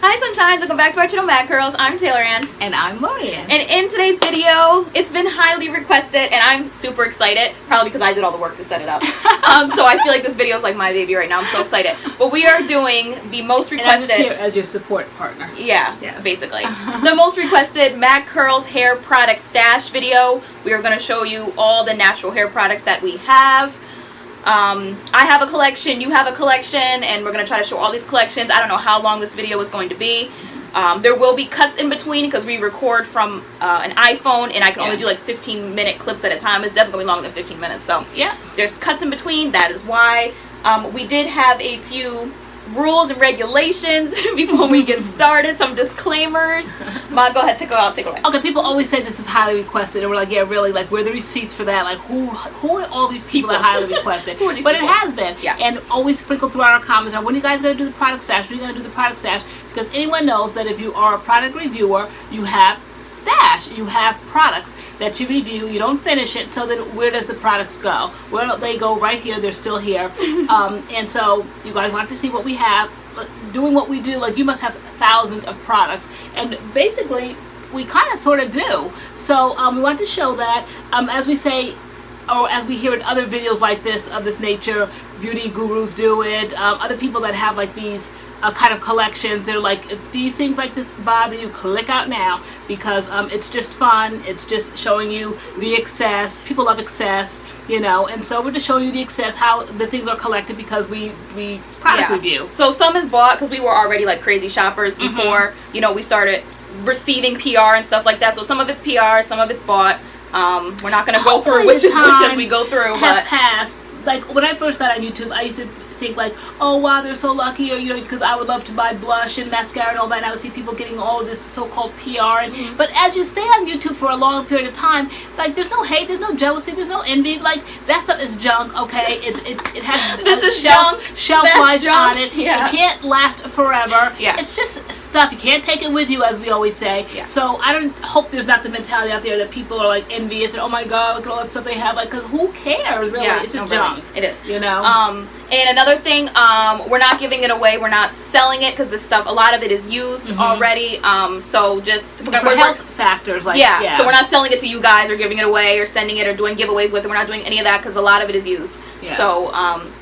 Hi Sunshines, welcome back to our channel MADCURLS. I'm LoriAnne. And I'm LoriAnne. And in today's video, it's been highly requested and I'm super excited, probably because I did all the work to set it up. So I feel like this video is like my baby right now. I'm so excited. But we are doing the most requested... And I'm just here as your support partner. Yeah, yes. Basically. The most requested MADCURLS hair product stash video. We are going to show you all the natural hair products that we have. I have a collection, you have a collection, and we're going to try to show all these collections. I don't know how long this video is going to be. There will be cuts in between because we record from an iPhone and I can only do like 15-minute clips at a time. It's definitely longer than 15 minutes. So yeah, there's cuts in between. That is why. We did have a few rules and regulations before we get started. Some disclaimers. Ma, go ahead, take it away. Okay, people always say this is highly requested, and we're like, yeah, really, like, where are the receipts for that? Like, who are all these people that highly requested? Who are these people? It has been, and always sprinkle throughout our comments. Now, when are you guys going to do the product stash? When are you going to do the product stash? Because anyone knows that if you are a product reviewer, you have stash. You have products that you review, you don't finish it, so then where does the products go? Well, they go right here, they're still here. And so you guys want to see what we have, doing what we do. Like, you must have thousands of products, and basically we kind of sort of do. So we want to show that, as we say, or as we hear in other videos like this, of this nature, beauty gurus do it, other people that have like these kind of collections, they're like, if these things like this bother you, click out now, because it's just fun. It's just showing you the excess. People love excess, you know, and so we're just showing you the excess, how the things are collected, because we product review. So some is bought because we were already like crazy shoppers before, you know, we started receiving PR and stuff like that. So some of it's PR, some of it's bought. We're not going to go through which as we go through, but passed. Like, when I first got on YouTube, I used to think like, oh wow, they're so lucky, or, you know, because I would love to buy blush and mascara and all that, and I would see people getting all of this so-called PR, and but as you stay on YouTube for a long period of time, like, there's no hate, there's no jealousy, there's no envy. Like, that stuff is junk, okay? It has shelf life on it. It can't last forever. It's just stuff. You can't take it with you, as we always say. So I don't hope there's not the mentality out there that people are like envious and, oh my god, look at all that stuff they have. Like, because who cares, really? It's just junk. It is, you know. And another thing, we're not giving it away, we're not selling it, because this stuff, a lot of it is used already, so just for health factors, like, so we're not selling it to you guys or giving it away or sending it or doing giveaways with it. We're not doing any of that because a lot of it is used. So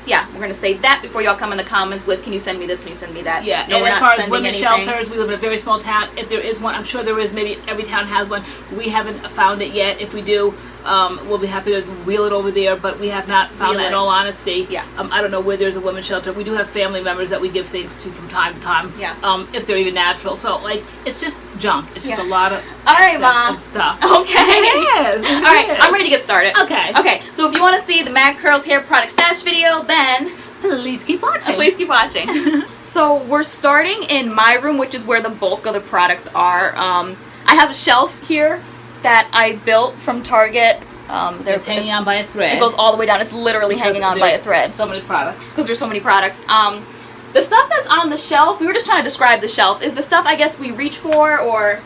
yeah, we're gonna say that before y'all come in the comments with, can you send me this, can you send me that? No, and as far as women's shelters, we live in a very small town. If there is one, I'm sure there is, maybe every town has one. We haven't found it yet. If we do, we'll be happy to wheel it over there, but we have not found it, in all honesty. I don't know where there's a women's shelter. We do have family members that we give things to from time to time, if they're even natural. So, like, it's just junk. It's just a lot of excess of stuff. Okay. It is. All right, I'm ready to get started. Okay. Okay, so if you want to see the MADCURLS hair product stash video, then please keep watching. Please keep watching. So we're starting in my room, which is where the bulk of the products are. I have a shelf here that I built from Target. It's hanging on by a thread. It goes all the way down. It's literally hanging on by a thread. So many products. Because there's so many products. The stuff that's on the shelf, we were just trying to describe the shelf, is the stuff I guess we reach for, or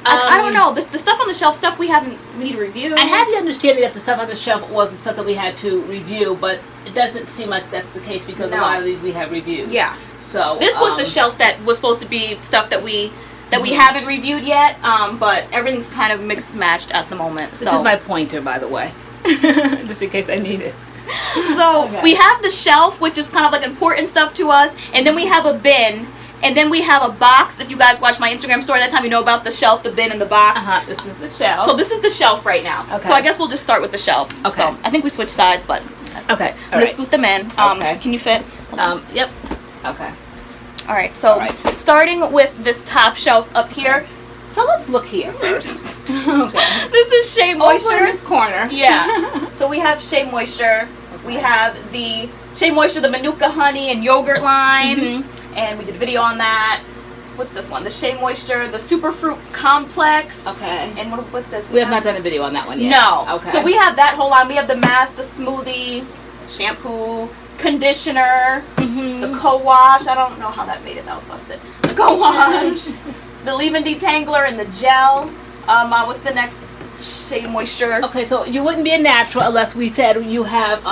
I don't know. The stuff on the shelf, stuff we need to review. I had the understanding that the stuff on the shelf was the stuff that we had to review, but it doesn't seem like that's the case, because a lot of these we have reviewed. Yeah. So this was the shelf that was supposed to be stuff that we haven't reviewed yet, but everything's kind of mixed and matched at the moment. This is my pointer, by the way, just in case I need it. So we have the shelf, which is kind of like important stuff to us, and then we have a bin, and then we have a box. If you guys watch my Instagram story that time, you know about the shelf, the bin, and the box. This is the shelf. So this is the shelf right now. Okay. So I guess we'll just start with the shelf. Okay. So I think we switched sides, but that's okay. I'm gonna scoot them in. Can you fit? Yep. Okay. All right, so starting with this top shelf up here. So let's look here first. Okay. This is Shea Moisture. Over in this corner. Yeah. So we have Shea Moisture. Okay. We have the Shea Moisture, the Manuka honey and yogurt line, and we did a video on that. What's this one? The Shea Moisture, the Superfruit Complex. Okay. And what's this? We have not done a video on that one yet. No. Okay. So we have that whole line. We have the mask, the smoothie, shampoo, conditioner, the co-wash. I don't know how that made it. That was busted. The co-wash, the leave-in detangler, and the gel. What's the next Shea Moisture? Okay, so you wouldn't be a natural unless we said you have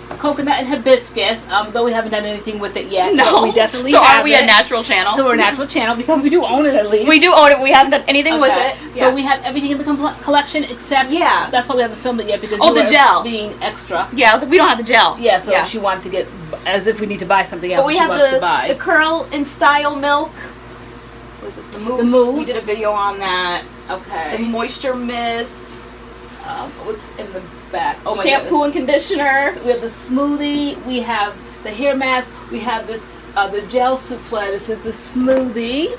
coconut and hibiscus, though we haven't done anything with it yet. No, we definitely so have are we it. a natural channel? So we're a natural channel because we do own it at least. We do own it, but we haven't done anything with it. So we have everything in the collection except, that's why we haven't filmed it yet, because the gel being extra. Yeah, I was like, we don't have the gel. Yeah, so she wanted to get, as if we need to buy something else, but we she have wants to buy. the Curl and Style milk. What is this? The mousse. The mousse. We did a video on that. Okay. The moisture mist. What's in the back? Oh my Shampoo and conditioner. We have the smoothie. We have the hair mask. We have this the gel souffle. This is the smoothie.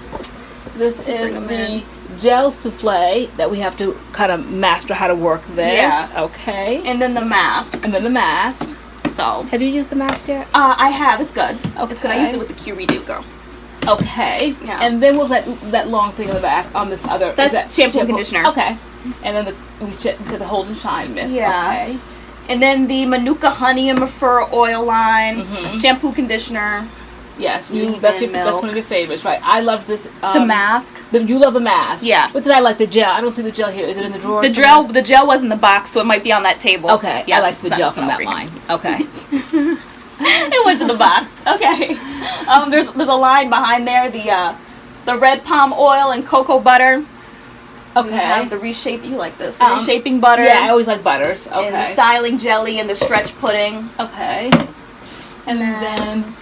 This is the gel souffle that we have to kind of master how to work this. Yeah. Okay. And then the mask. And then the mask. So. Have you used the mask yet? I have. It's good. Okay. It's good. I used it with the Q Redo girl. Okay. Yeah. And then was that long thing in the back on this other? That's that shampoo and conditioner. Okay. And then we said the Hold and Shine mist. Yeah. Okay. And then the Manuka Honey and Mafura oil line, shampoo, conditioner. Yes, that's one of your favorites, right? I love this. The mask. You love the mask. Yeah. What did I like? The gel. I don't see the gel here. Is it in the drawer? The gel was in the box, so it might be on that table. Okay. Yes, I like the gel from that line. Okay. It went to the box. Okay. There's a line behind there. The red palm oil and cocoa butter. Okay. The reshape. You like this? The reshaping butter. Yeah, I always like butters. Okay. And the styling jelly and the stretch pudding. Okay. And then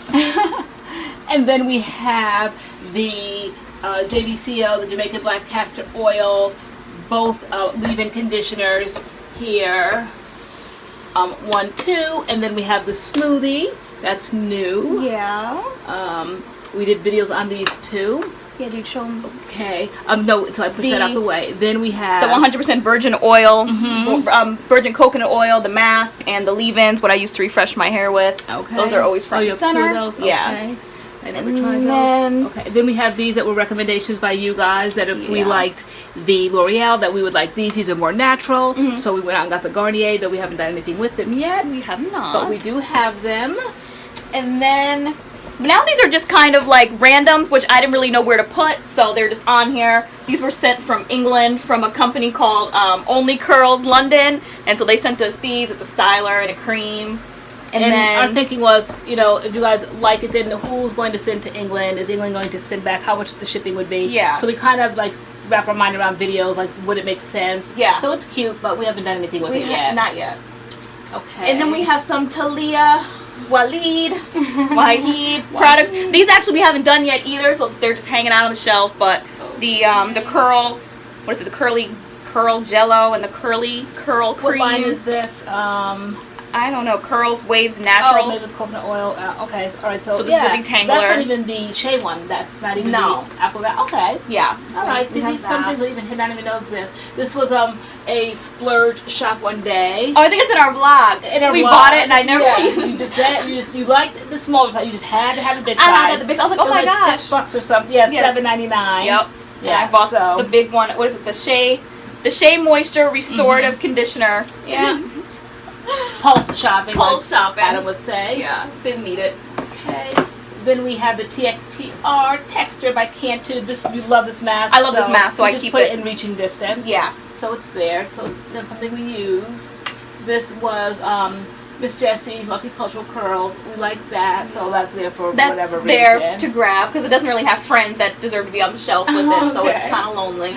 and then we have the JBCO, the Jamaican Black Castor Oil, both leave-in conditioners here. 1, 2, and then we have the smoothie. That's new. Yeah. We did videos on these too. Yeah, dude, show them. Okay. No, so I pushed that out the way. Then we have the 100% virgin oil, virgin coconut oil, the mask, and the leave-ins. What I use to refresh my hair with. Okay. Those are always front and center. 2 of those. Yeah. Okay. I never tried those. Okay. Then we have these that were recommendations by you guys that if we liked the L'Oreal, that we would like these. These are more natural. So we went out and got the Garnier, though we haven't done anything with them yet. We have not. But we do have them. And then now these are just kind of like randoms, which I didn't really know where to put, so they're just on here. These were sent from England from a company called Only Curls London, and so they sent us these. It's a styler and a cream. And then our thinking was, you know, if you guys like it, then who's going to send to England? Is England going to send back? How much the shipping would be? Yeah. So we kind of like wrap our mind around videos, like would it make sense? Yeah. So it's cute, but we haven't done anything with it yet. Not yet. Okay. And then we have some Talia Wahid products. These actually we haven't done yet either, so they're just hanging out on the shelf. But the curl, what is it? The curly curl jello and the curly curl cream. What line is this? I don't know. Curls, Waves, Naturals. Oh, made with coconut oil. Okay, all right. So this is the detangler. That's not even the shea one. That's not even the apple. Okay. Yeah. All right. So these some things are even hidden. I didn't even know exist. This was a splurge shop one day. Oh, I think it's in our vlog. We bought it and I never used it. You liked the small size. You just had to have the big size. I had the big. I was like, oh my gosh, $6 or something. Yeah, $7.99. Yep. Yeah. I bought the big one. What is it? The Shea Moisture Restorative Conditioner. Yeah. Pulse shopping. Pulse shopping. Adam would say. Yeah. Didn't need it. Okay. Then we have the TXTR Texture by Cantu. You love this mask. I love this mask, so I keep put it in reaching distance. Yeah. So it's there. So it's something we use. This was Miss Jessie's Multicultural Curls. We like that, so that's there for whatever reason. That's there to grab because it doesn't really have friends that deserve to be on the shelf with it, so it's kind of lonely.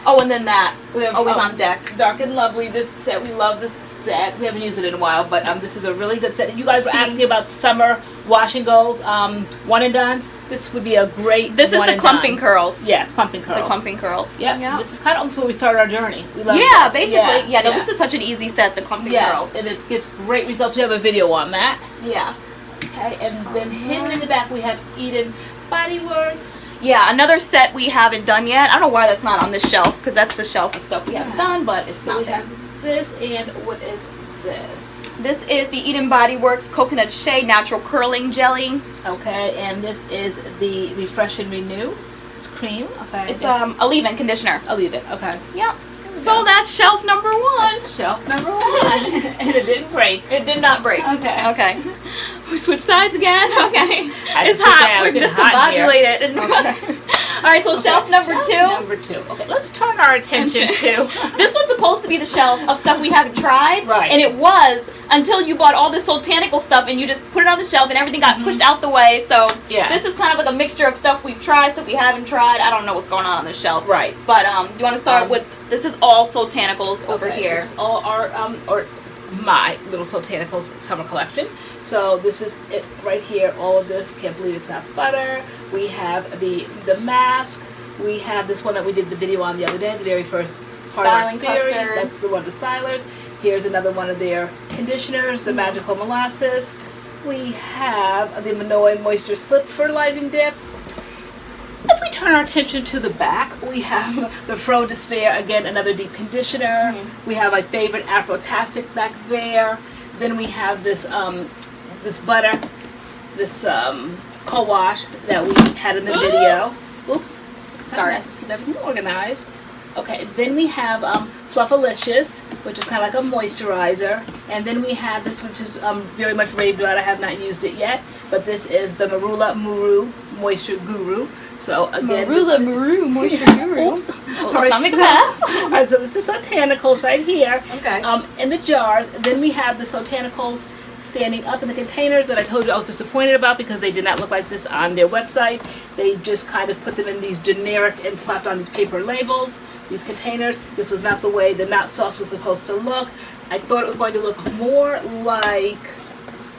Oh, and then that. We have always on deck. Dark and Lovely. This set, we love this set. We haven't used it in a while, but this is a really good set. You guys were asking about summer wash and goes, one and dones. This would be a great. This is the clumping curls. Yes, clumping curls. The clumping curls. Yeah. This is kind of almost where we started our journey. We love this. Basically. Yeah. No, this is such an easy set. The clumping curls. And it gives great results. We have a video on that. Yeah. Okay, and then hidden in the back we have Eden Body Works. Yeah, another set we haven't done yet. I don't know why that's not on this shelf, because that's the shelf of stuff we haven't done, but it's not there. This, and what is this? This is the Eden Body Works Coconut Shea Natural Curling Jelly. Okay, and this is the Refresh and Renew. It's cream. Okay. It's a leave-in conditioner. A leave-in. Okay. Yep. So that's shelf number 1. That's shelf number 1. And it didn't break. It did not break. Okay. Okay. We switch sides again. Okay. It's hot. We're discombobulated. Okay. right, so shelf number two. Number two. Okay, let's turn our attention to. This was supposed to be the shelf of stuff we haven't tried. Right. And it was until you bought all this Botanical stuff and you just put it on the shelf and everything got pushed out the way. So yeah, this is kind of like a mixture of stuff we've tried, stuff we haven't tried. I don't know what's going on this shelf. Right. But do you want to start with, this is all Botanicals over here. All our, or my little Botanicals summer collection. So this is it right here. All of this. Can't believe it's not butter. We have the mask. We have this one that we did the video on the other day, the very first part of our series. That's the one of the stylers. Here's another one of their conditioners, the Magical Molasses. We have the Minoy Moisture Slip Fertilizing Dip. If we turn our attention to the back, we have the Fro Despair, again, another deep conditioner. We have my favorite Afrotastic back there. Then we have this this butter, this co-wash that we had in the video. Oops, sorry, let's keep everything organized. Okay, then we have Fluffalicious, which is kind of like a moisturizer. And then we have this, which is very much raved about. I have not used it yet, but this is the Marula Muru Moisture Guru. So again, Marula Muru Moisture Guru. Oops. Let's not make a mess. Alright, so this is Botanicals right here. Okay. In the jars. Then we have the Botanicals standing up in the containers that I told you I was disappointed about because they did not look like this on their website. They just kind of put them in these generic and slapped on these paper labels, these containers. This was not the way the Not Sauce was supposed to look. I thought it was going to look more like,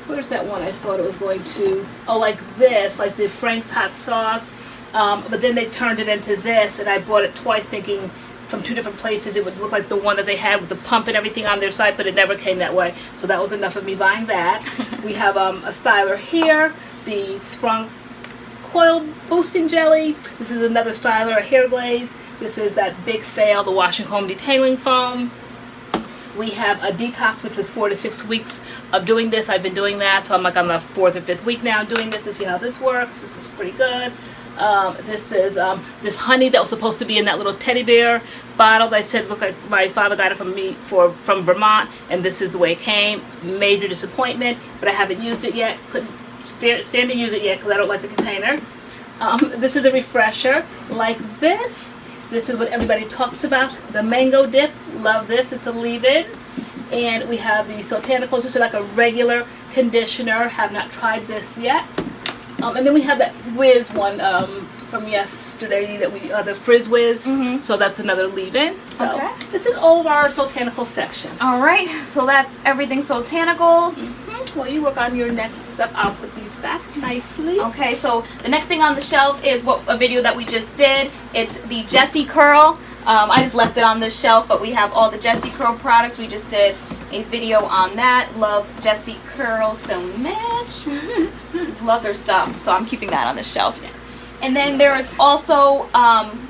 where's that one I thought it was going to, oh, like this, like the Frank's Hot Sauce. But then they turned it into this, and I bought it twice thinking from two different places it would look like the one that they had with the pump and everything on their site, but it never came that way. So that was enough of me buying that. We have a styler here, the Sprung Coil Boosting Jelly. This is another styler, a hair glaze. This is that Big Fail, the Wash and Comb Detailing Foam. We have a detox, which was 4 to 6 weeks of doing this. I've been doing that, so I'm like on the 4th or 5th week now doing this to see how this works. This is pretty good. This is this honey that was supposed to be in that little teddy bear bottle that I said looked like my father got it from Vermont, and this is the way it came. Major disappointment, but I haven't used it yet. Couldn't stand to use it yet because I don't like the container. This is a refresher like this. This is what everybody talks about. The mango dip. Love this. It's a leave-in. And we have the Botanicals, just like a regular conditioner. Have not tried this yet. And then we have that Whiz one from yesterday that we the Frizz Whiz. So that's another leave-in. So this is all of our Botanical section. All right, so that's everything Botanicals. While you work on your next stuff, I'll put these back nicely. Okay, so the next thing on the shelf is a video that we just did. It's the Jessie Curl. I just left it on this shelf, but we have all the Jessie Curl products. We just did a video on that. Love Jessie Curl so much. Love their stuff, so I'm keeping that on this shelf. Yes. And then there is also,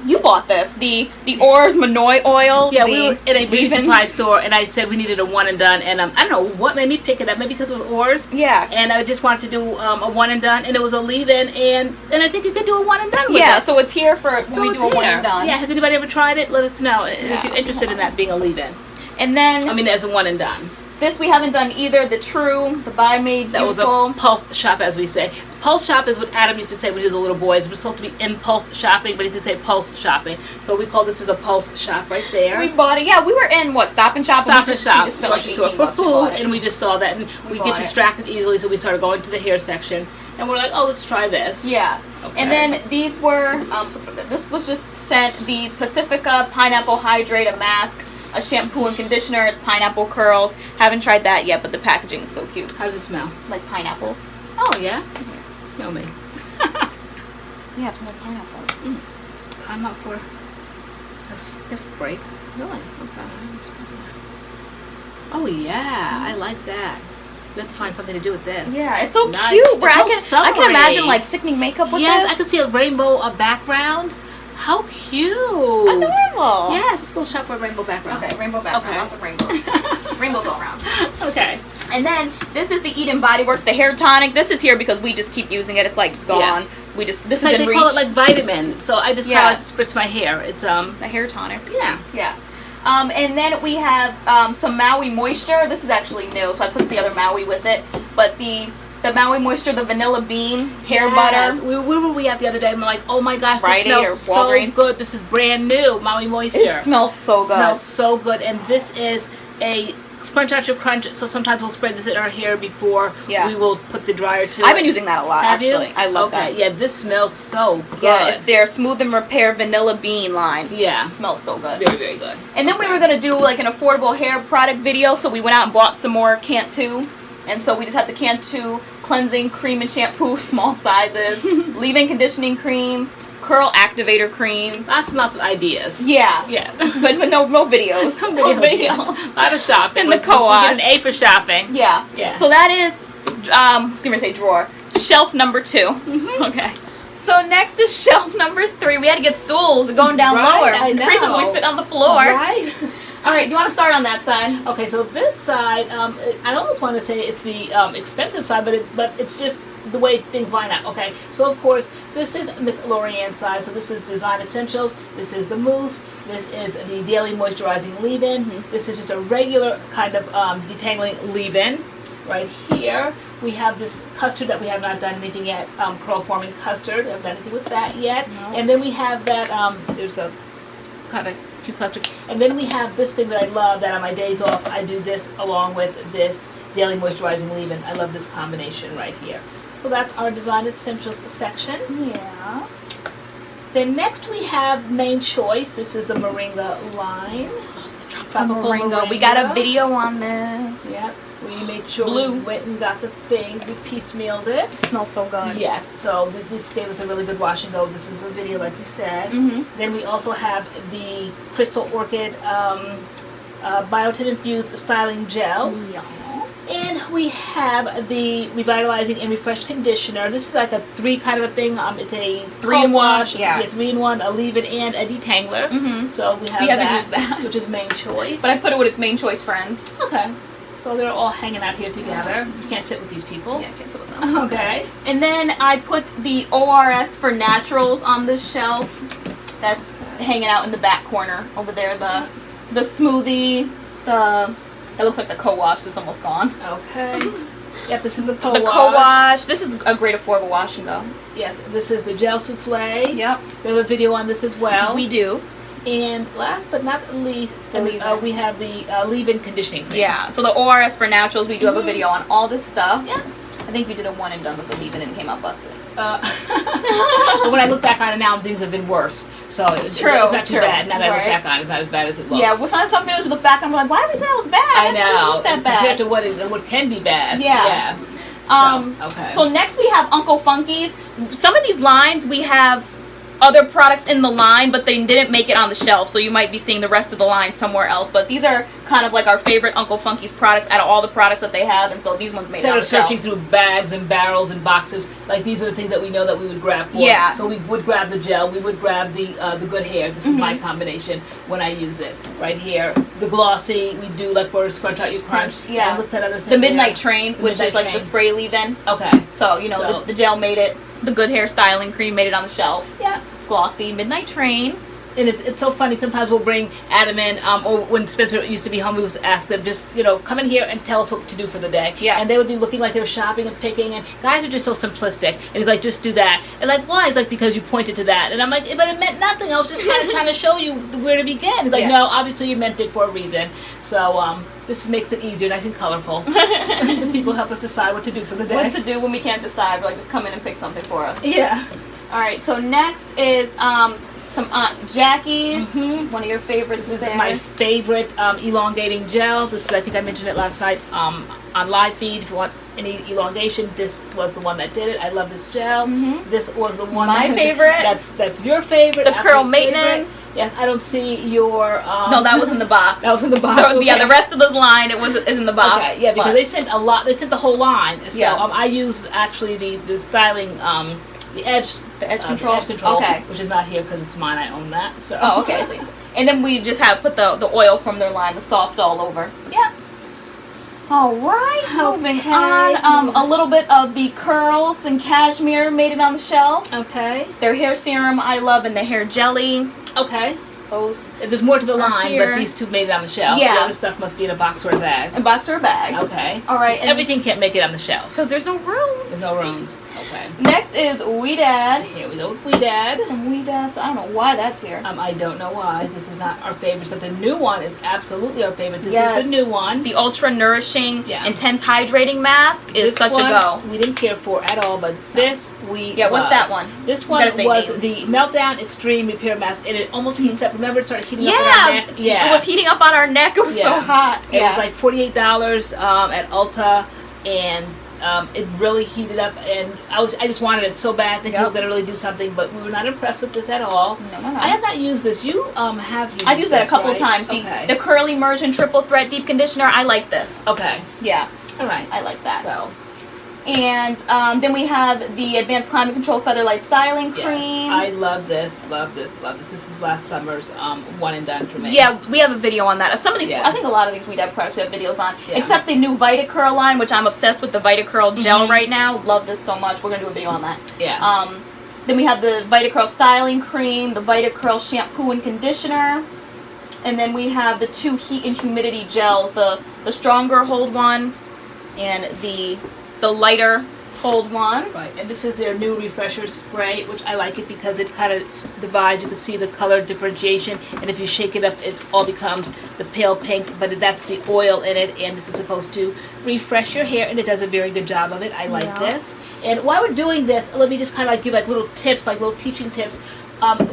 you bought this, the Oars Minoy Oil. Yeah, we were in a beauty supply store, and I said we needed a one and done, and I don't know what made me pick it up, maybe because it was Oars. Yeah. And I just wanted to do a one and done, and it was a leave-in, and I think you could do a one and done with it. Yeah, so it's here for when we do a one and done. Yeah, has anybody ever tried it? Let us know if you're interested in that being a leave-in. And then, I mean, as a one and done. This we haven't done either. The True, the By Made Beautiful. That was a pulse shop, as we say. Pulse shop is what Adam used to say when he was a little boy. It was supposed to be impulse shopping, but he used to say pulse shopping. So we call this as a pulse shop right there. We bought it. Yeah, we were in Stop and Shop. Stop and Shop. We just spent like 18 for food, and we just saw that, and we get distracted easily, so we started going to the hair section, and we're like, oh, let's try this. Yeah. Okay. And then these were. This was just sent the Pacifica Pineapple Hydrate, a mask, a shampoo and conditioner. It's pineapple curls. Haven't tried that yet, but the packaging is so cute. How does it smell? Like pineapples. Oh yeah. Know me. Yeah, it's more pineapple. Time out for a sniff break. Really? Okay. Oh yeah, I like that. We have to find something to do with this. Yeah, it's so cute. I can imagine like sickening makeup with this. Yes, I could see a rainbow background. How cute! Adorable! Yes, let's go shop for a rainbow background. Okay, rainbow background. Okay. Lots of rainbows. Rainbows all around. Okay. And then this is the Eden Body Works, the hair tonic. This is here because we just keep using it. It's like gone. Yeah. We just this is like in they reach. Call it like vitamin. So I just kind of spritz my hair. It's a hair tonic. Yeah. Yeah. And then we have some Maui Moisture. This is actually new, so I put the other Maui with it. But the the Maui Moisture, the vanilla bean hair Yes. butter. Where were we at the other day? I'm like, oh my gosh, this Rite Aid smells or so Walgreens. good. This is brand new, Maui Moisture. It smells so good. Smells so good, and this is a scrunch out your crunch. So sometimes we'll spray this in our hair before we will put the dryer to. I've been using that a lot. Have actually. you? I love that. Yeah, this smells so good. Yeah, it's their Smooth and Repair Vanilla Bean line. Yeah, smells so good. Very, very good. And then we were gonna do like an affordable hair product video, so we went out and bought some more Cantu. And so we just have the Cantu cleansing cream and shampoo, small sizes, leave-in conditioning cream, curl activator cream. Lots and lots of ideas. Yeah. Yeah. but no videos. No video. A lot of shopping. In the co-wash. We get an A for shopping. Yeah. Yeah. So that is, I was going to say drawer, shelf number 2. Okay. So next is shelf number 3. We had to get stools going down lower. I know. Pretty soon we sit on the floor. Right. All right, do you want to start on that side? Okay, so this side, I almost want to say it's the expensive side, but it's just the way things line up. Okay, so of course this is Miss LoriAnne's side. So this is Design Essentials. This is the mousse. This is the daily moisturizing leave-in. This is just a regular kind of detangling leave-in. Right here we have this custard that we have not done anything yet. Curl forming custard. We haven't done anything with that yet. No. And then we have that. There's the kind of cute custard. And then we have this thing that I love, that on my days off I do this along with this daily moisturizing leave-in. I love this combination right here. So that's our Design Essentials section. Yeah. Then next we have Main Choice. This is the Moringa line. Oh, it's the tropical moringa. We got a video on this. Yep. We made sure Blue. we went and got the things. We piecemealed it. It smells so good. Yes. So this gave us a really good wash and go. This is a video like you said. Then we also have the Crystal Orchid Biotin Infused Styling Gel. Yeah. And we have the Revitalizing and Refresh Conditioner. This is like a 3 kind of a thing. It's a 3-in-1 wash. Yeah. 3-in-1, a leave-in, and a detangler. So we haven't used that, which is Main Choice. But I put it with its Main Choice friends. Okay. So they're all hanging out here together. You can't sit with these people. Yeah, I can't sit with them. Okay. And then I put the ORS for Naturals on this shelf. That's hanging out in the back corner over there. The smoothie, it looks like the co-wash. It's almost gone. Okay. Yep, this is the co-wash. The co-wash. This is a great affordable wash and go. Yes, this is the gel souffle. Yep. We have a video on this as well. We do. And last but not least, we have the leave-in conditioning cream. Yeah. So the ORS for Naturals, we do have a video on all this stuff. Yeah. I think we did a one and done with the leave-in and it came out busted. But when I look back on it now, things have been worse. So it's not too bad. Now that I look back on it, it's not as bad as it looks. Yeah, well, some videos we look back and we're like, why did we say it was bad? I It doesn't know. look that bad. Compared to what can be bad. Yeah. Okay. So next we have Uncle Funky's. Some of these lines we have other products in the line, but they didn't make it on the shelf, so you might be seeing the rest of the line somewhere else. But these are kind of like our favorite Uncle Funky's products out of all the products that they have, and so these ones made it on the Instead of shelf. searching through bags and barrels and boxes, like these are the things that we know that we would grab for. Yeah. So we would grab the gel, we would grab the good hair. This is my combination when I use it. Right here, the glossy, we do like for scrunch out your crunch. Yeah. And what's that other thing? The Midnight Train, which Midnight is like Train. the spray leave-in. Okay. So, you know, the gel made it. The good hair styling cream made it on the shelf. Yeah. Glossy Midnight Train. And it's so funny. Sometimes we'll bring Adam in, or when Spencer used to be home, we would ask them, just, come in here and tell us what to do for the day. Yeah. And they would be looking like they were shopping and picking, and guys are just so simplistic. And he's like, just do that. And like, why? He's like, because you pointed to that. And I'm like, but it meant nothing. I was just kind of trying to show you where to begin. He's like, no, obviously you meant it for a reason. So this makes it easier, nice and colorful. The people help us decide what to do for the day. What to do when we can't decide. We're like, just come in and pick something for us. Yeah. All right, so next is some Aunt Jackie's, one of your favorites. This is my favorite elongating gel. This is, I think I mentioned it last night on live feed. If you want any elongation, this was the one that did it. I love this gel. This was the one. My favorite. That's your favorite. The curl maintenance. Yes, I don't see your. No, that was in the box. That was in the box. Yeah, the rest of this line is in the box. Okay, yeah, because they sent a lot. They sent the whole line. So yeah. I use actually the styling. The edge control, okay, which is not here because it's mine. I own that. So. Oh, okay. I see. And then we just have put the oil from their line, the soft all over. Yeah. All right. Moving on. A little bit of the curls and cashmere made it on the shelf. Okay. Their hair serum I love and the hair jelly. Okay. Those. There's more to the line, here. but these two made it on the shelf. Yeah. The other stuff must be in a box or a bag. A box or a bag. Okay. All right. And everything can't make it on the shelf. because there's no room. There's no rooms. Okay. Next is Weedad. Here we go with Weedad. Some Weedads. I don't know why that's here. I don't know why. This is not our favorite, but the new one is absolutely our favorite. This Yes. is the new one. The Ultra Nourishing Yeah. Intense Hydrating Mask is This such one a go. we didn't care for at all, but this we Yeah, what's love. that one? This You one gotta say was names. the Meltdown Extreme Repair Mask, and it almost heats up. Remember, it started heating up on our Yeah. neck? Yeah. It was heating up on our neck. It was so Yeah. hot. It was like $48 at Ulta, and it really heated up, and I just wanted it so bad, thinking it was going to really do something, but we were not impressed with this at all. No. I have not used this. You have used I've used that a this, couple right? of times. The Curly Immersion Triple Threat Deep Conditioner. I like this. Okay. Yeah. All right. I like that. So. And then we have the Advanced Climate Control Featherlight Styling Cream. I love this, love this, love this. This is last summer's one and done for me. Yeah, we have a video on that. Some of these, Yeah. I think a lot of these Weedad products we have videos on. Yeah. Except the new MADCURL line, which I'm obsessed with the MADCURL gel right now. Love this so much. We're going to do a video on that. Yeah. Then we have the MADCURL Styling Cream, the MADCURL Shampoo and Conditioner. And then we have the two Heat and Humidity Gels, the stronger hold one and the lighter hold one. Right, and this is their new refresher spray, which I like it because it kind of divides. You can see the color differentiation, and if you shake it up, it all becomes the pale pink, but that's the oil in it, and this is supposed to refresh your hair, and it does a very good job of it. I like this. And while we're doing this, let me just kind of give like little tips, like little teaching tips.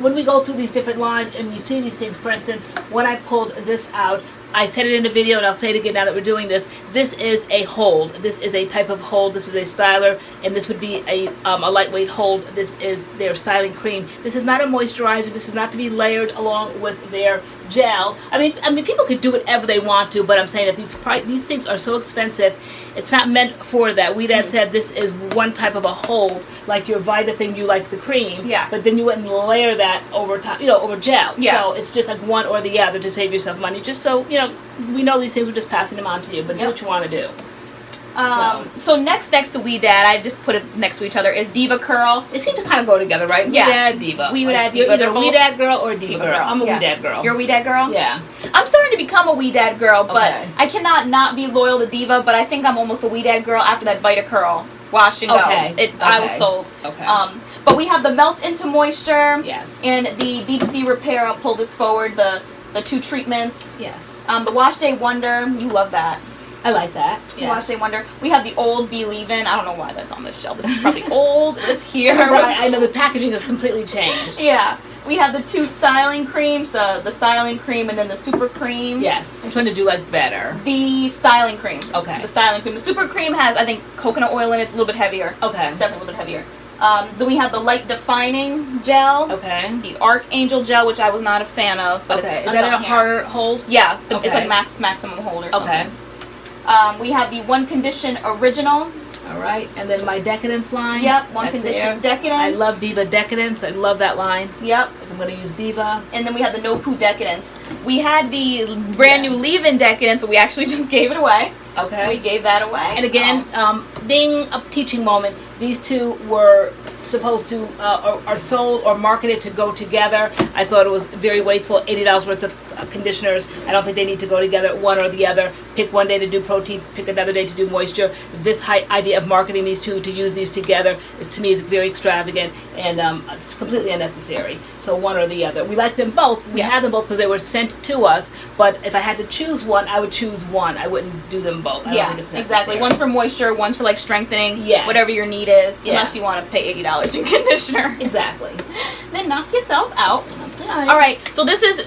When we go through these different lines and you see these things, for instance, when I pulled this out, I said it in the video, and I'll say it again now that we're doing this. This is a hold. This is a type of hold. This is a styler, and this would be a lightweight hold. This is their styling cream. This is not a moisturizer. This is not to be layered along with their gel. I mean, people could do whatever they want to, but I'm saying that these things are so expensive, it's not meant for that. Weedad said this is one type of a hold, like your Vita thing. You like the cream, Yeah. but then you wouldn't layer that over top, over gel. Yeah. So it's just like one or the other to save yourself money. Just so we know these things. We're just passing them on to you, but do what you want to do. So next to Weedad, I just put it next to each other, is Diva Curl. They seem to kind of go together, right? Yeah. Weedad, Diva. Weedad, You're Diva. either They're a both Weedad girl or a Diva girl. I'm a Weedad girl. You're a Weedad girl? Yeah. I'm starting to become a Weedad girl, but Okay. I cannot not be loyal to Diva, but I think I'm almost a Weedad girl after that Vita Curl wash and go. Okay. I was sold. Okay. But we have the Melt Into Moisture Yes. and the Deep Sea Repair. I'll pull this forward, the two treatments. Yes. The Wash Day Wonder, you love that. I like that. Yes. Wash Day Wonder. We have the Old Believin'. I don't know why that's on this shelf. This is probably old. It's here. Right. I know the packaging has completely changed. Yeah. We have the two styling creams, the styling cream and then the super cream. Yes. Which one did you like better? The styling cream. Okay. The styling cream. The super cream has, I think, coconut oil in it. It's a little bit heavier. Okay. It's definitely a little bit heavier. Then we have the light defining gel. Okay. The Archangel gel, which I was not a fan of. But Okay. it's Is that a on here. harder hold? Yeah. It's Okay. like maximum hold or Okay. something. We have the One Condition Original. All right. And then my Decadence line. Yep. One That's Condition there. Decadence. I love Diva Decadence. I love that line. Yep. If I'm going to use Diva. And then we have the No Poo Decadence. We had the brand new Leave-In Decadence, but we actually just gave it away. Okay. We gave that away. And again, being a teaching moment, these two were supposed to are sold or marketed to go together. I thought it was very wasteful. $80 worth of conditioners. I don't think they need to go together, one or the other. Pick one day to do protein, pick another day to do moisture. This idea of marketing these two, to use these together, to me is very extravagant, and it's completely unnecessary. So one or the other. We like them both. We have them both because they were sent to us, but if I had to choose one, I would choose one. I wouldn't do them both. I don't think it's necessary. Exactly. One's for moisture, one's for like strengthening, Yes. whatever your need is, Yeah. unless you want to pay $80 in conditioner. Exactly. Then knock yourself out. That's right. All right, so this is,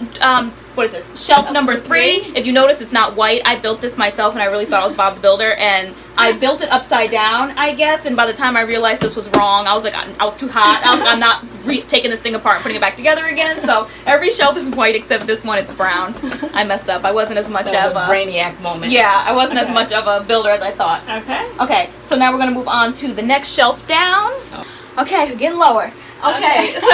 what is this? Shelf number 3. If you notice, it's not white. I built this myself, and I really thought I was Bob the Builder, and I built it upside down, I guess, and by the time I realized this was wrong, I was like, I was too hot. I was like, I'm not taking this thing apart and putting it back together again, so every shelf is white except this one, it's brown. I messed up. I wasn't as much That of was a... brainiac moment. Yeah, I wasn't as much of a builder as I thought. Okay. Okay, so now we're going to move on to the next shelf down. Oh. Okay, we're getting lower. Okay, so...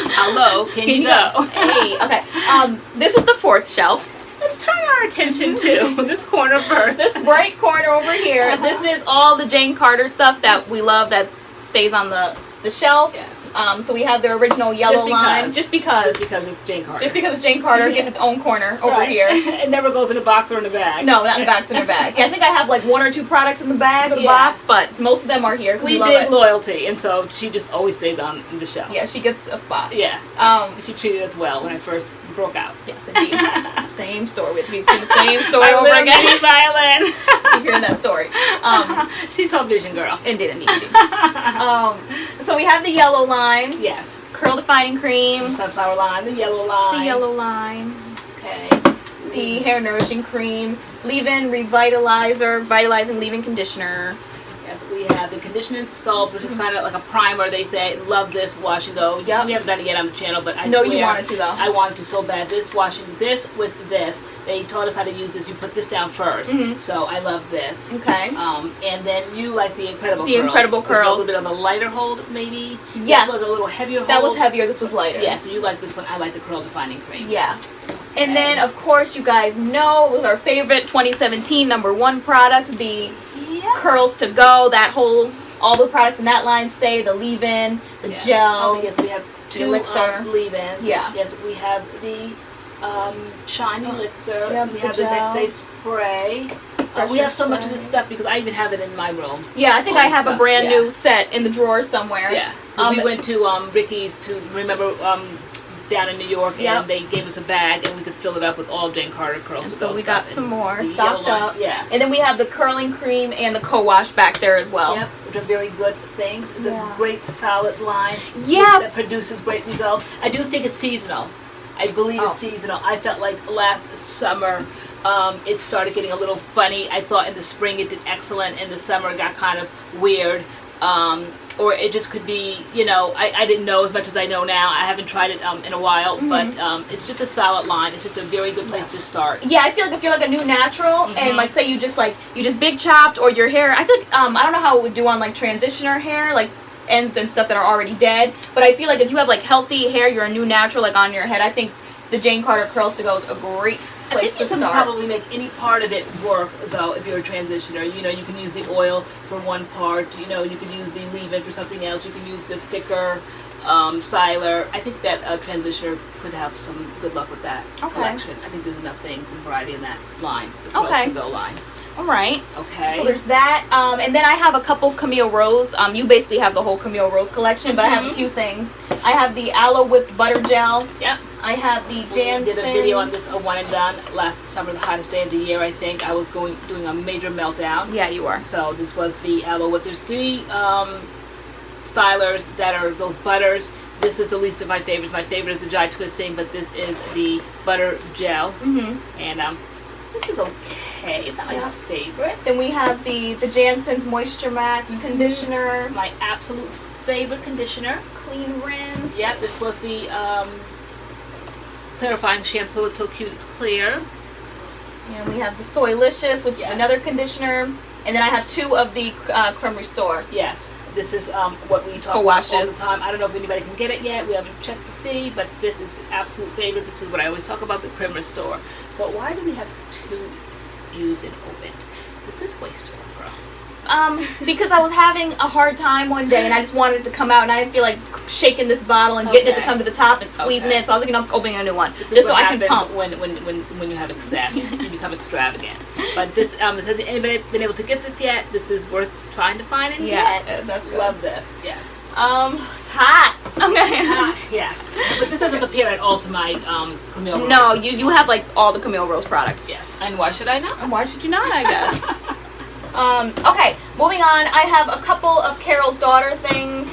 How low can you go? Hey, okay. This is the 4th shelf. Let's turn our attention to this corner first. This bright corner over here. This is all the Jane Carter stuff that we love that stays on the shelf. Yes. So we have the original yellow line. Just because it's Jane Carter. Just because it's Jane Carter gets its own corner over here. It never goes in a box or in a bag. No, not in the box, in her bag. Yeah, I think I have like 1 or 2 products in the bag or the box, but most of them are here. We did loyalty, and so she just always stays on the shelf. Yeah, she gets a spot. Yeah. She treated us well when I first broke out. Yes, indeed. Same story with you. Same story over again. Violin. Keep hearing that story. She's so vision girl. Indeed. So we have the yellow line. Yes. Curl defining cream. The sunflower line. The yellow line. The yellow line. Okay. The hair nourishing cream. Leave-in revitalizer, vitalizing leave-in conditioner. Yes, we have the conditioner and sculpt, which is kind of like a primer. They say, love this wash and go. Yeah, we haven't done it yet on the channel, but I know you wanted to though. I wanted to so bad. This washing this with this. They taught us how to use this. You put this down first, so I love this. Okay. And then you like the Incredible Curls. The Incredible Curls. A little bit of a lighter hold, maybe. Yes. This was a little heavier hold. That was heavier. This was lighter. Yeah. So you like this one. I like the curl defining cream. Yeah. Okay. And then of course you guys know it was our favorite 2017 *1 product, the Curls to Go. That whole, all the products in that line stay. The leave-in, the gel. Yes, we have 2 elixir leave-ins. Yeah. Yes, we have the shine elixir. Yeah, we have the next day spray. We have so much of this stuff because I even have it in my room. Yeah, I think I have a brand new set in the drawer somewhere. Yeah. We went to Ricky's to remember. Down in New York, and they gave us a bag, and we could fill it up with all Jane Carter Curls to Go. So we got some more stocked up. Yeah. And then we have the curling cream and the co-wash back there as well. Yep, which are very good things. It's a great solid line. Yeah. That produces great results. I do think it's seasonal. I believe it's seasonal. I felt like last summer it started getting a little funny. I thought in the spring it did excellent. In the summer it got kind of weird. Or it just could be, you know, I didn't know as much as I know now. I haven't tried it in a while, but it's just a solid line. It's just a very good place to start. Yeah, I feel like if you're like a new natural and like say you just big chopped or your hair, I feel like, I don't know how it would do on like transitioner hair, like ends and stuff that are already dead, but I feel like if you have like healthy hair, you're a new natural like on your head, I think the Jane Carter Curls to Go is a great place to start. You can probably make any part of it work, though, if you're a transitioner. You know, you can use the oil for one part. You know, you can use the leave-in for something else. You can use the thicker styler. I think that a transitioner could have some good luck with that collection. I think there's enough things and variety in that line, the Curls to Go line. All right. Okay. So there's that, and then I have a couple Camille Rose. You basically have the whole Camille Rose collection, but I have a few things. I have the Aloe Whipped Butter Gel. Yep. I have the Janssen. We did a video on this, a one and done, last summer, the hottest day of the year, I think. I was doing a major meltdown. Yeah, you were. So this was the Aloe Whipped. There's 3 stylers that are those butters. This is the least of my favorites. My favorite is the Dry Twisting, but this is the Butter Gel. And this is okay. It's not my favorite. Then we have the Janssen's Moisture Max Conditioner. My absolute favorite conditioner. Clean rinse. Yep, this was the clarifying shampoo. It's so cute, it's clear. And we have the Soylicious, which is another conditioner. And then I have 2 of the Creme Restore. Yes. This is what we talk about all the time. I don't know if anybody can get it yet. We haven't checked to see, but this is an absolute favorite. This is what I always talk about, the Creme Restore. So why do we have 2 used and opened? This is wasteful, girl. Because I was having a hard time one day and I just wanted it to come out and I didn't feel like shaking this bottle and getting it to come to the top and squeezing it. So I was like, I'm opening a new one just so I can pump. When you have excess, you become extravagant. But this, has anybody been able to get this yet? This is worth trying to find and get. That's good. Love this. Yes. It's hot. Okay. Yes. But this doesn't compare at all to my Camille Rose. No, you have like all the Camille Rose products. Yes. And why should I not? And why should you not, I guess. Okay, moving on. I have a couple of Carol's Daughter things.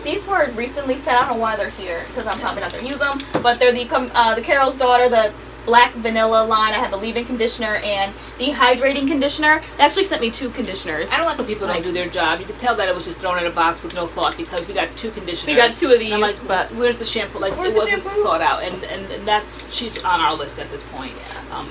These were recently set. I don't know why they're here because I'm probably not going to use them. But they're the Carol's Daughter, the black vanilla line. I have the leave-in conditioner and the hydrating conditioner. They actually sent me 2 conditioners. I don't like when people don't do their job. You could tell that it was just thrown in a box with no thought because we got 2 conditioners. We got 2 of these. And I'm like, but where's the shampoo? Like, where's it wasn't thought out. And that's, she's on our list at this point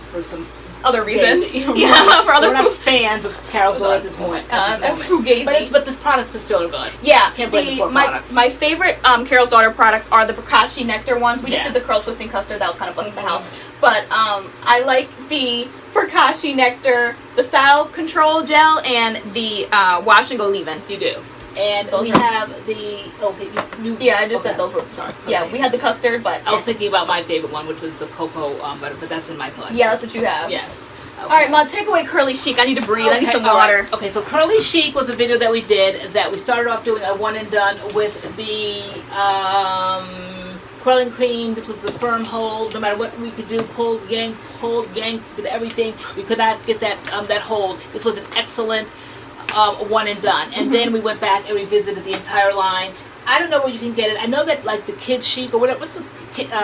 for some other reasons. Yeah, for other we're not fans of Carol's Daughter at this moment. Fugazi. But this products are still good. Yeah, can't blame the products. My favorite Carol's Daughter products are the Prakashi Nectar ones. We just did the curl twisting custard. That was kind of busting the house. But I like the Prakashi Nectar, the Style Control Gel, and the Wash and Go Leave-In. You do. And those we are, have the, yeah, I just said those were, sorry. Yeah, we had the custard, but. I was thinking about my favorite one, which was the cocoa butter, but that's in my collection. Yeah, that's what you have. Yes. Okay. All right, Mom, take away Curly Chic. I need to breathe. I need some water. Right. Okay, so Curly Chic was a video that we did that we started off doing a one and done with the curling cream. This was the firm hold. No matter what we could do, hold, yank, did everything. We could not get that that hold. This was an excellent one and done. And then we went back and revisited the entire line. I don't know where you can get it. I know that like the Kid Chic or whatever, what's the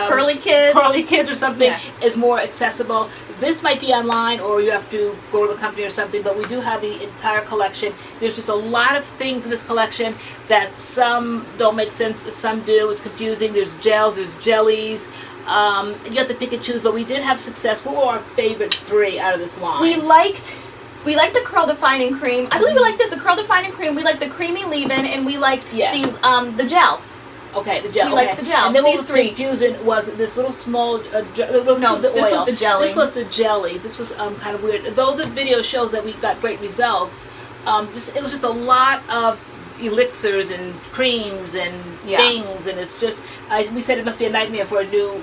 Curly Kids or something is more accessible. This might be online or you have to go to the company or something, but we do have the entire collection. There's just a lot of things in this collection that some don't make sense, some do. It's confusing. There's gels, there's jellies. You have to pick and choose, but we did have success. What were our favorite 3 out of this line? We liked the curl defining cream. I believe we like this, the curl defining cream. We like the creamy leave-in, and we liked these the gel. Okay, the gel. We liked the gel. And then these what was 3 confusing was this little small. No, this was the jelly. This was the jelly. This was kind of weird. Though the video shows that we got great results, it was just a lot of elixirs and creams and things, and it's just we said it must be a nightmare for a new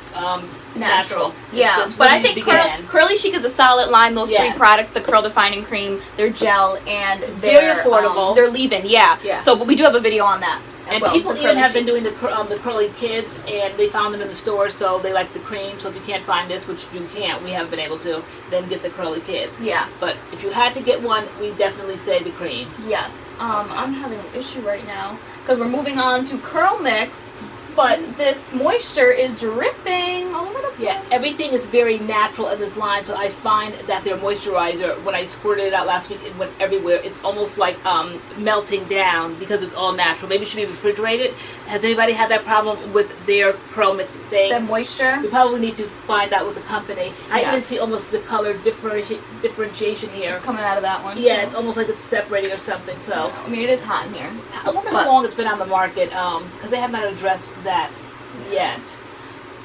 natural. Yeah, just but I think Curly Chic is a solid line. Those 3 products, the curl defining cream, their gel, and their very affordable. Their leave-in. Yeah. So, but we do have a video on that. And people even have been doing the Curly Kids, and they found them in the store, so they like the cream. So if you can't find this, which you can't, we haven't been able to, then get the Curly Kids. Yeah. But if you had to get one, we definitely say the cream. Yes. I'm having an issue right now because we're moving on to Curl Mix, but this moisture is dripping all over the place. Yeah, everything is very natural in this line, so I find that their moisturizer, when I squirted it out last week, it went everywhere. It's almost like melting down because it's all natural. Maybe it should be refrigerated. Has anybody had that problem with their Curl Mix things? The moisture? We probably need to find out with the company. I even see almost the color differentiation here. It's coming out of that one, Yeah, too. It's almost like it's separating or something, so. I mean, it is hot in here. I wonder how long it's been on the market, because they have not addressed that yet.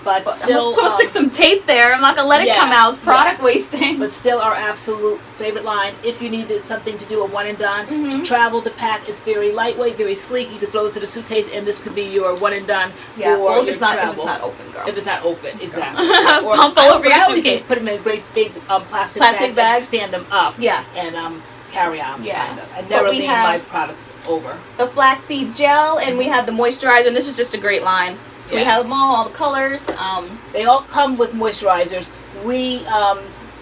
But still, I'm gonna stick some tape there. I'm not gonna let it come out. It's product wasting. But still, our absolute favorite line. If you needed something to do a one and done, to travel, to pack, it's very lightweight, very sleek. You could throw this in a suitcase, and this could be your one and done for well, if it's not travel. If it's not open, girl. If it's not open, exactly. Or pump all over your suitcase. Put them in great big plastic bags, and stand them up. Yeah. And carry on. Yeah. I never leave my products over. The flaxseed gel, and we have the moisturizer, and this is just a great line. So we have them all the colors. They all come with moisturizers. We,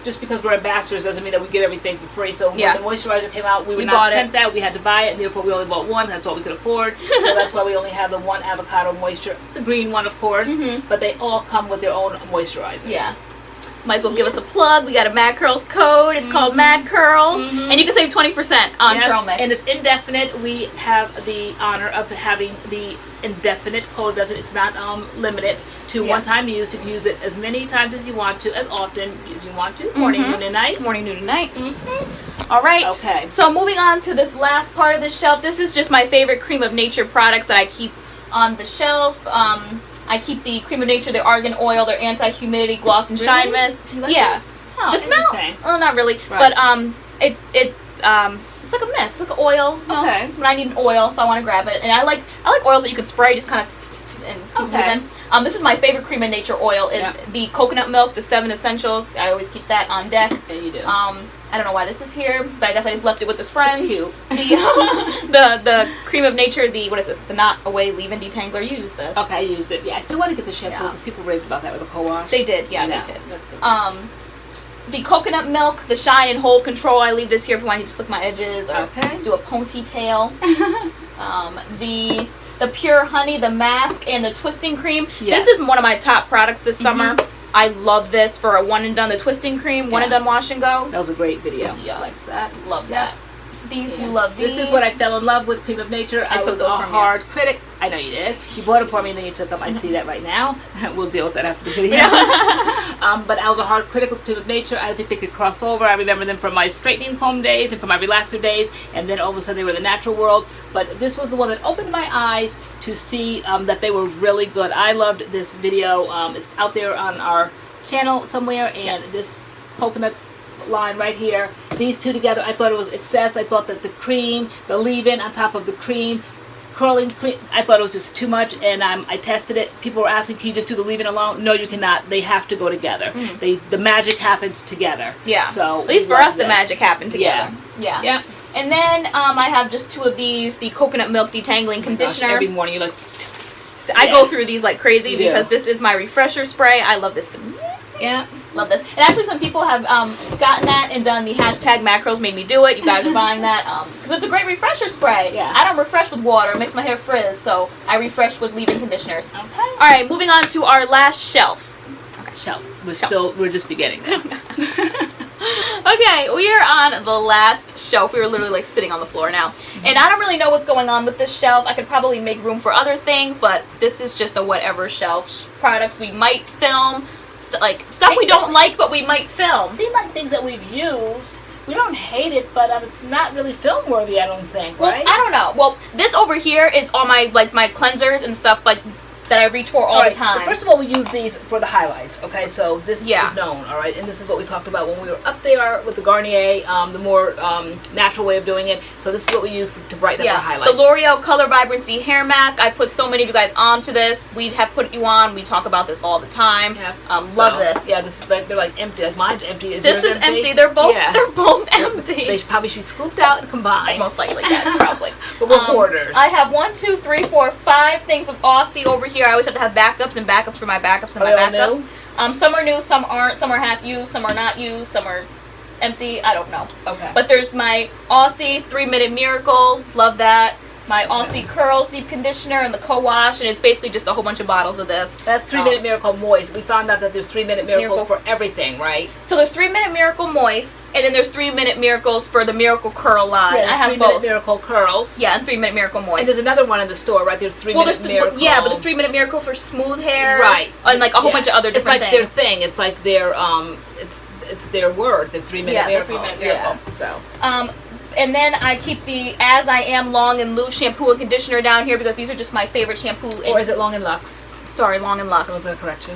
just because we're ambassadors doesn't mean that we get everything for free. So when the moisturizer came out, we were not sent that. We had to buy it, and therefore we only bought one. That's all we could afford. So that's why we only have the one avocado moisture, the green one, of course. But they all come with their own moisturizers. Yeah. Might as well give us a plug. We got a MADCURLS code. It's called MADCURLS. And you can save 20% on Curl Mix. And it's indefinite. We have the honor of having the indefinite code. It's not limited to one-time use. You can use it as many times as you want to, as often as you want to. Morning, noon, and night. Morning, noon, and night. All right. Okay. So moving on to this last part of the shelf. This is just my favorite Cream of Nature products that I keep on the shelf. I keep the Cream of Nature, their argan oil, their anti-humidity gloss and shine mist. Like this? Oh, the smell, oh, not really, but it's like a mist, like an oil. Okay. When I need an oil, if I want to grab it, and I like oils that you can spray, just kind of and keep moving. This is my favorite Cream of Nature oil. Is the coconut milk, the 7 essentials. I always keep that on deck. Yeah, you do. I don't know why this is here, but I guess I just left it with his friends. It's cute. The Cream of Nature, what is this? The Not Away Leave-In Detangler. You used this. Okay, I used it. Yeah, I still want to get the shampoo because people raved about that with the co-wash. They did, they did. The coconut milk, the shine and hold control. I leave this here for when I need to slick my edges or do a ponytail. The pure honey, the mask, and the twisting cream. Yes. This is one of my top products this summer. I love this for a one and done. The twisting cream, one and done wash and go. That was a great video. Yeah, like that. Love that. These, you love these. This is what I fell in love with, Cream of Nature. I was a hard critic. I know you did. You bought them for me and then you took them. I see that right now. We'll deal with that after the video. But I was a hard critic with Cream of Nature. I think they could cross over. I remember them from my straightening comb days and from my relaxer days. And then all of a sudden they were in the natural world. But this was the one that opened my eyes to see that they were really good. I loved this video. It's out there on our channel somewhere. And this coconut line right here, these two together, I thought it was excess. I thought that the cream, the leave-in on top of the cream curling cream, I thought it was just too much, and I tested it. People were asking, can you just do the leave-in alone? No, you cannot. They have to go together. The magic happens together. Yeah. So at least for us, the magic happened together. Yeah. Yeah. And then I have just 2 of these, the coconut milk detangling conditioner. Gosh, every morning you like. I go through these like crazy because this is my refresher spray. I love this. Yeah. Love this. And actually some people have gotten that and done the hashtag MADCURLS made me do it. You guys are buying that because it's a great refresher spray. Yeah. I don't refresh with water. It makes my hair frizz. So I refresh with leave-in conditioners. Okay. All right, moving on to our last shelf. Okay. Shelf. We're just beginning. Okay, we are on the last shelf. We were literally like sitting on the floor now. And I don't really know what's going on with this shelf. I could probably make room for other things, but this is just a whatever shelf. Products we might film, stuff we don't like but we might film. Seem like things that we've used. We don't hate it, but it's not really film worthy, I don't think, right? Well, I don't know. Well, this over here is all my my cleansers and stuff that I reach for all the time. Well, first of all, we use these for the highlights, okay? So this is known, all right? And this is what we talked about when we were up there with the Garnier, the more natural way of doing it. So this is what we use to brighten up our highlights. The L'Oreal Color Vibrancy Hair Mask. I put so many of you guys onto this. We have put you on. We talk about this all the time. Yeah. Love this. Yeah, this is they're like empty. Like mine's empty. This is empty. They're both empty. They probably should be scooped out and combined. Most likely, yeah, probably. But we're hoarders. I have 1, 2, 3, 4, 5 things of Aussie over here. I always have to have backups and backups for my backups and my backups. Some are new, some aren't, some are half used, some are not used, some are empty. I don't know. Okay. But there's my Aussie 3-Minute Miracle. Love that. My Aussie Curls Deep Conditioner and the Co-Wash, and it's basically just a whole bunch of bottles of this. That's 3-Minute Miracle Moist. We found out that there's 3-Minute Miracle for everything, right? So there's 3-Minute Miracle Moist, and then there's 3-Minute Miracles for the Miracle Curl line. Yeah, I have 3-Minute Miracle Curls. Yeah, and 3-Minute Miracle Moist. And there's another one in the store, right? There's 3-Minute Miracle. Yeah, but there's 3-Minute Miracle for smooth hair. Right. And like a whole bunch of other different things. It's like their thing. It's like their it's their word, the 3-Minute Miracle. The 3-Minute Miracle. Yeah, so. And then I keep the As I Am Long and Loose shampoo and conditioner down here because these are just my favorite shampoo. Or is it Long and Luxe? Sorry, Long and Luxe. Someone's going to correct you.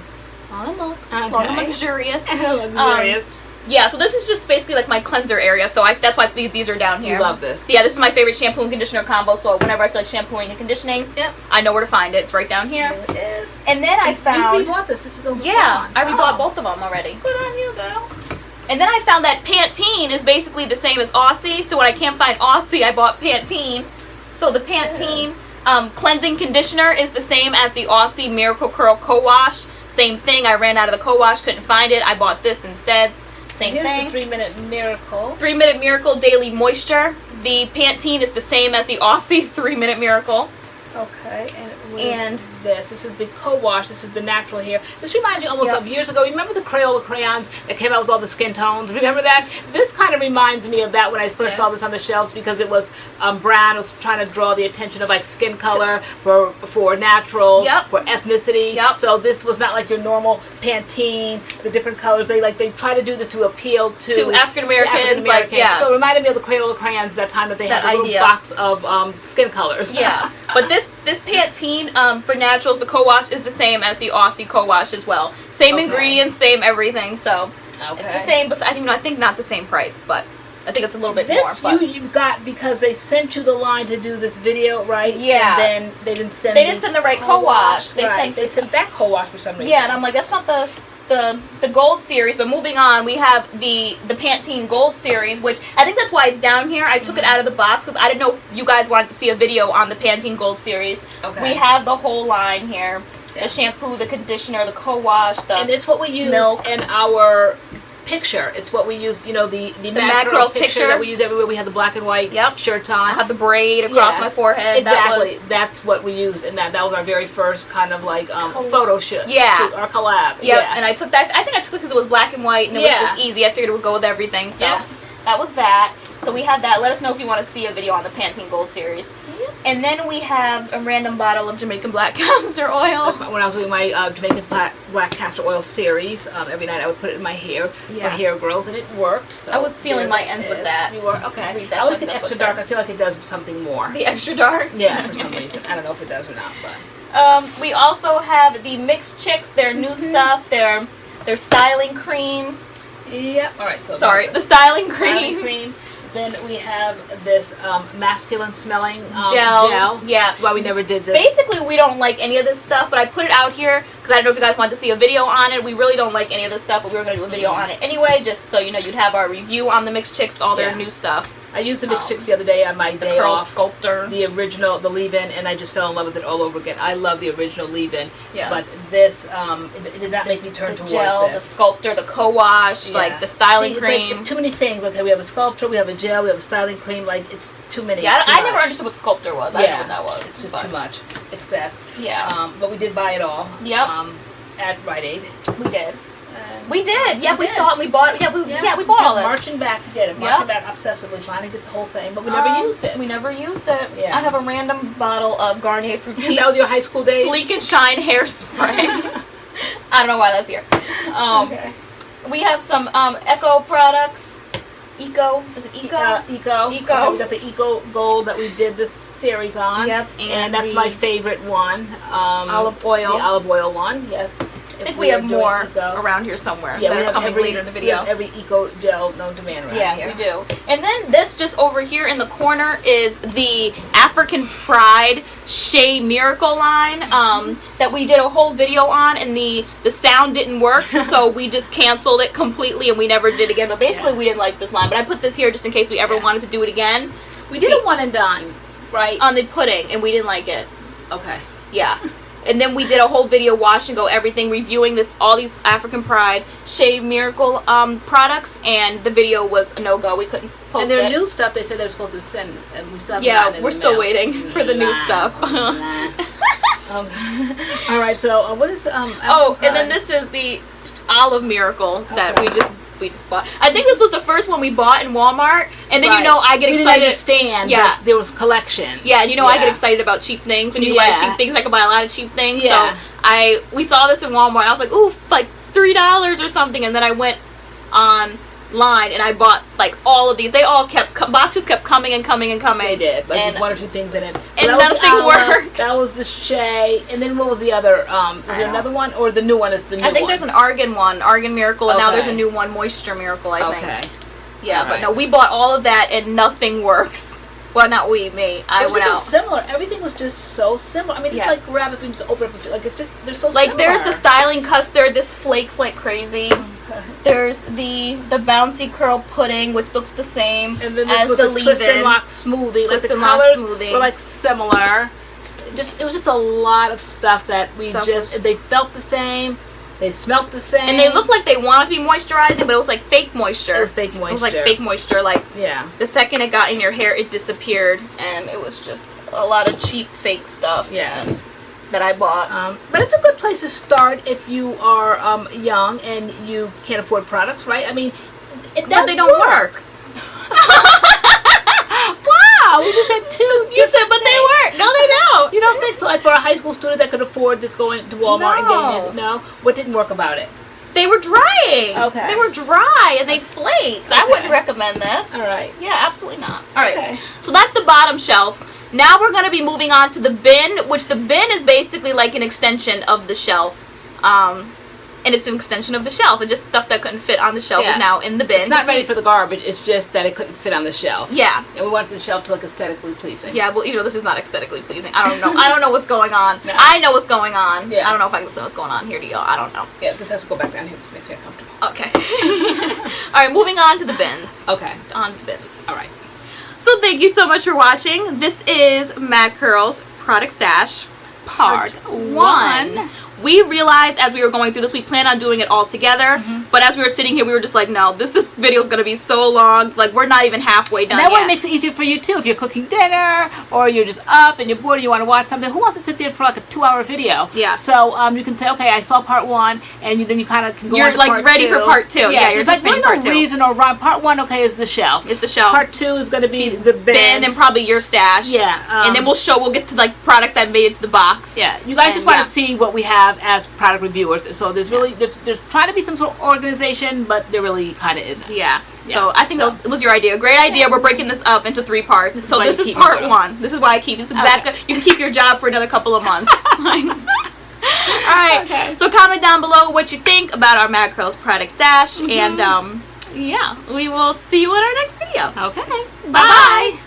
Long and Luxe. Okay. Long and Luxurious. Luxurious. Yeah, so this is just basically like my cleanser area, so that's why these are down here. You love this. Yeah, this is my favorite shampoo and conditioner combo, so whenever I feel like shampooing and conditioning, I know where to find it. It's right down here. There it is. And then I found... You rebought this. This is almost gone. I rebought both of them already. Good on you, girl. And then I found that Pantene is basically the same as Aussie, so when I can't find Aussie, I bought Pantene. So the Pantene cleansing conditioner is the same as the Aussie Miracle Curl Co-Wash. Same thing, I ran out of the Co-Wash, couldn't find it, I bought this instead. Same thing. Here's the 3-Minute Miracle. 3-Minute Miracle Daily Moisture. The Pantene is the same as the Aussie 3-Minute Miracle. Okay, and this is the Co-Wash. This is the natural hair. This reminds me almost of years ago. Remember the Crayola crayons that came out with all the skin tones? Remember that? This kind of reminds me of that when I first saw this on the shelves because it was brown. It was trying to draw the attention of like skin color for naturals, for ethnicity. So this was not like your normal Pantene, the different colors. They try to do this to appeal to African Americans. So it reminded me of the Crayola crayons that time that they had a little box of skin colors. Yeah, but this Pantene for naturals, the Co-Wash is the same as the Aussie Co-Wash as well. Same ingredients, same everything. So it's the same, but I think not the same price, but I think it's a little bit more. This you got because they sent you the line to do this video, right? Yeah. And then they didn't send. They didn't send the right Co-Wash. They sent that Co-Wash for some reason. Yeah, and I'm like, that's not the Gold series. But moving on, we have the Pantene Gold series, which I think that's why it's down here. I took it out of the box because I didn't know if you guys wanted to see a video on the Pantene Gold series. Okay. We have the whole line here. The shampoo, the conditioner, the Co-Wash, and it's what we use in our picture. It's what we use, you know, the MADCURLS picture that we use everywhere. We have the black and white shirts on. I have the braid across my forehead. Exactly. That's what we used, and that was our very first kind of like photo shoot. Yeah. Our collab. Yeah. And I took that. I think I took it because it was black and white, and it was just easy. I figured it would go with everything. So that was that. So we have that. Let us know if you want to see a video on the Pantene Gold series. And then we have a random bottle of Jamaican black castor oil. That's when I was doing my Jamaican black castor oil series, every night I would put it in my hair for hair growth, and it worked. So I was sealing my ends with that. You were? Okay. I always get extra dark. I feel like it does something more. The extra dark? Yeah, for some reason. I don't know if it does or not, but. We also have the Mixed Chicks, their new stuff, their styling cream. Yep. All right. So sorry, the styling cream. Then we have this masculine smelling gel. Yeah. That's why we never did this. Basically, we don't like any of this stuff, but I put it out here because I don't know if you guys want to see a video on it. We really don't like any of this stuff, but we were going to do a video on it anyway, just so you know you'd have our review on the Mixed Chicks, all their new stuff. I used the Mixed Chicks the other day on my day curl off. Sculptor. The original, the leave-in, and I just fell in love with it all over again. I love the original leave-in. Yeah. But this, it did not make me turn towards gel, this. the Sculptor, the co-wash, like the styling cream. It's too many things. Okay, we have a Sculptor, we have a gel, we have a styling cream. Like, it's too many. Yeah, I never understood what the Sculptor was. I don't know what that was. It's just too much. Excess. Yeah. But we did buy it all. Yep. At Rite Aid. We did. We did. Yeah, we saw it and we bought it. Yeah, we bought all this. Marching back to get it. Marching back obsessively, trying to get the whole thing. But we never used it. We never used it. Yeah. I have a random bottle of Garnier Fructis. That was your high school days? Sleek and Shine hairspray. I don't know why that's here. Okay. We have some Eco products. Eco. Is it Eco? Eco. Eco. Okay, we got the Eco Gold that we did this series on. Yep. And that's my favorite one. Olive oil. The olive oil one, yes. I think we have more around here somewhere that are coming later in the video. We have every Eco gel known to man around here. Yeah, we do. And then this just over here in the corner is the African Pride Shea Miracle line that we did a whole video on, and the sound didn't work, so we just canceled it completely and we never did it again. But basically we didn't like this line. But I put this here just in case we ever wanted to do it again. We did a one and done, right? On the pudding, and we didn't like it. Okay. Yeah. And then we did a whole video, wash and go everything, reviewing all these African Pride Shea Miracle products, and the video was a no-go. We couldn't post it. And their new stuff, they said they're supposed to send, and we still haven't gotten it in we're the still mail. waiting for the new stuff. All right, so what is and then this is the Olive Miracle that we just bought. I think this was the first one we bought in Walmart, and then I get excited. Didn't understand that there was collection. Yeah, and I get excited about cheap things. When you buy cheap things, I can buy a lot of cheap things. Yeah. So we saw this in Walmart, and I was like, ooh, like $3 or something, and then I went online and I bought like all of these. They all boxes kept coming and coming and coming. They did, like and one or two things in it. So and nothing worked. That was the Shea, and then what was the other? Is there another one, or the new one is the new one? I think there's an Argan one, Argan Miracle, and now there's a new one, Moisture Miracle, I think. Okay. Yeah, but no, we bought all of that and nothing works. Well, not me. I went out. It was just so similar. Everything was just so similar. I mean, just like grab if you just open up, like it's just they're so like similar. There's the styling custard. This flakes like crazy. There's the bouncy curl pudding, which looks the same and then as was the twist and lock smoothie. Twist like and the lock colors smoothie were like similar. It was just a lot of stuff that they felt the same. They smelled the same. And they looked like they wanted to be moisturizing, but it was like fake moisture. It was fake moisture. It was like fake moisture. Like, the second it got in your hair, it disappeared. And it was just a lot of cheap fake stuff that I bought. But it's a good place to start if you are young and you can't afford products, right? I mean, but they don't work. Wow, we just had two. You said, but they work. No, they don't. You don't think so? Like for a high school student that could afford this going to Walmart and getting this? No. What didn't work about it? They were drying. Okay. They were dry and they flaked. Okay. I wouldn't recommend this. All right. Yeah, absolutely not. All right. So that's the bottom shelf. Now we're going to be moving on to the bin, which the bin is basically like an extension of the shelf. And it's an extension of the shelf. And just stuff that couldn't fit on the shelf is now in the bin. It's not ready for the garbage. It's just that it couldn't fit on the shelf. Yeah. And we wanted the shelf to look aesthetically pleasing. Yeah, well, this is not aesthetically pleasing. I don't know. I don't know what's going on. No. I know what's going on. Yeah. I don't know if I can explain what's going on here to y'all. I don't know. Yeah, this has to go back down here. This makes me uncomfortable. Okay. All right, moving on to the bins. Okay. On to the bins. All right. So thank you so much for watching. This is MADCURLS Product Stash Part 1. We realized as we were going through this, we planned on doing it all together, but as we were sitting here, we were just like, no, this video is going to be so long. Like, we're not even halfway done and that yet. way it makes it easier for you, too. If you're cooking dinner, or you're just up and you're bored and you want to watch something, who wants to sit there for like a 2-hour video? Yeah. So you can say, okay, I saw part 1, and then you kind of can go on to like part ready 2. for part 2. Yeah, you're there's just like part 2. no reason or rhyme. Part 1, okay, is the shelf. It's the shelf. Part 2 is going to be the bin. And probably your stash. Yeah. And then we'll get to like products that made it to the box. Yeah. You guys just want to see what we have as product reviewers. So there's really there's trying to be some sort of organization, but there really kind of isn't. Yeah. So I think it was your idea. Great idea. We're breaking this up into 3 parts. So this is part 1. This is why I keep this exactly. You can keep your job for another couple of months. Alright. So comment down below what you think about our MADCURLS product stash, and Yeah, we will see you in our next video. Okay. Bye-bye.